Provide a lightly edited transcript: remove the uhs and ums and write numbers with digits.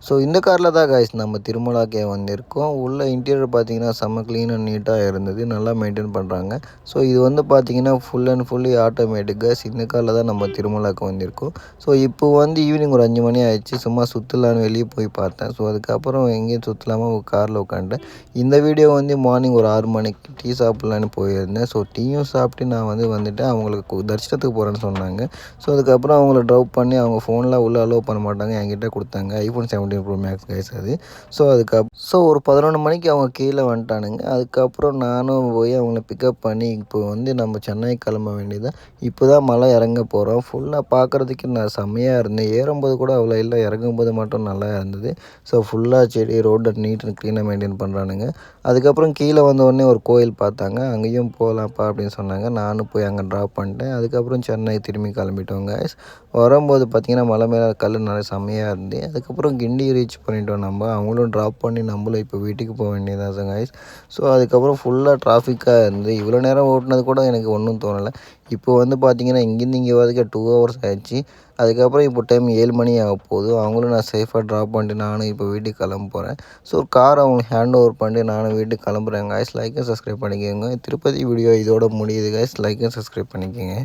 So இந்த காரில் தான் காய்ஸ் நம்ம திருமலாக்கே வந்திருக்கோம். உள்ள இன்டீரியர் பார்த்தீங்கன்னா செம்ம க்ளீன் அண்ட் நீட்டாக இருந்தது. நல்லா மெயின்டைன் பண்ணுறாங்க. ஸோ இது வந்து பார்த்தீங்கன்னா full and fully automatic guys. இந்த காரில் தான் நம்ம திருமலாக்கு வந்திருக்கோம். ஸோ இப்போ வந்து ஈவினிங் ஒரு 5 மணி ஆயிடுச்சு. சும்மா சுற்றலான்னு வெளியே போய் பார்த்தேன். ஸோ அதுக்கப்புறம் எங்கேயும் சுற்றலாமல் காரில் உட்காந்துட்டேன். இந்த வீடியோ வந்து மார்னிங் ஒரு 6 மணிக்கு டீ சாப்பிட்லான்னு போயிருந்தேன். ஸோ டீயும் சாப்பிட்டு நான் வந்துட்டேன். அவங்களுக்கு தரிசனத்துக்கு போகிறேன்னு சொன்னாங்க. ஸோ அதுக்கப்புறம் அவங்கள ட்ராப் பண்ணி அவங்க ஃபோன்லாம் உள்ளே அலோவ் பண்ண மாட்டாங்க. என்கிட்ட கொடுத்தாங்க. ஐஃபோன் 17 ப்ரோ மேக்ஸ் கைஸ் அது. ஸோ ஒரு 11 மணிக்கு அவங்க கீழே வந்துட்டானுங்க. அதுக்கப்புறம் நானும் போய் அவங்கள பிக்கப் பண்ணி இப்போ வந்து நம்ம சென்னை கிளம்ப வேண்டியதான். இப்போ தான் மலை இறங்க போகிறோம். ஃபுல்லாக பார்க்குறதுக்கு நான் செம்மையாக இருந்தேன். ஏறும்போது கூட அவ்வளோ இல்லை, இறங்கும்போது மட்டும் நல்லா இருந்தது. ஸோ ஃபுல்லாக செடி ரோட்டை நீட் அண்ட் க்ளீனாக மெயின்டைன் பண்ணுறானுங்க. அதுக்கப்புறம் கீழே வந்தோடனே ஒரு கோயில் பார்த்தாங்க. அங்கேயும் போகலாம்ப்பா அப்படின்னு சொன்னாங்க. நானும் போய் அங்கே ட்ராப் பண்ணிட்டேன். அதுக்கப்புறம் சென்னை திரும்பி கிளம்பிட்டோங்க. வரும்போது பார்த்திங்கன்னா மலை மேலே கல் நிறைய செம்மையாக இருந்து. அதுக்கப்புறம் கிண்டி ரீச் பண்ணிட்டோம் நம்ம. அவங்களும் ட்ராப் பண்ணி நம்மளும் இப்போ வீட்டுக்கு போக வேண்டியதான் கைஸ். ஸோ அதுக்கப்புறம் ஃபுல்லாக டிராஃபிக்காக இருந்து இவ்வளோ நேரம் ஓட்டினது கூட எனக்கு ஒன்றும் தோணலை. இப்போ வந்து பார்த்திங்கன்னா இங்கேருந்து இங்கே வரதுக்கு 2 ஹவர்ஸ் ஆயிடுச்சு. அதுக்கப்புறம் இப்போ டைம் 7 மணி ஆக போகுது. அவங்களும் நான் சேஃபாக ட்ராப் பண்ணிட்டு நானும் இப்போ வீட்டுக்கு கிளம்ப போகிறேன். ஸோ கார் அவங்களுக்கு ஹேண்ட் ஓவர் பண்ணிட்டு நானும் வீட்டுக்கு கிளம்புறேன் கைஸ். லைக் அண்ட் சப்ஸ்கிரைப் பண்ணிக்கோங்க. திருப்பதி வீடியோ இதோட முடியுது கைஸ். லைக் அண்ட் சப்ஸ்கிரைப் பண்ணிக்கோங்க.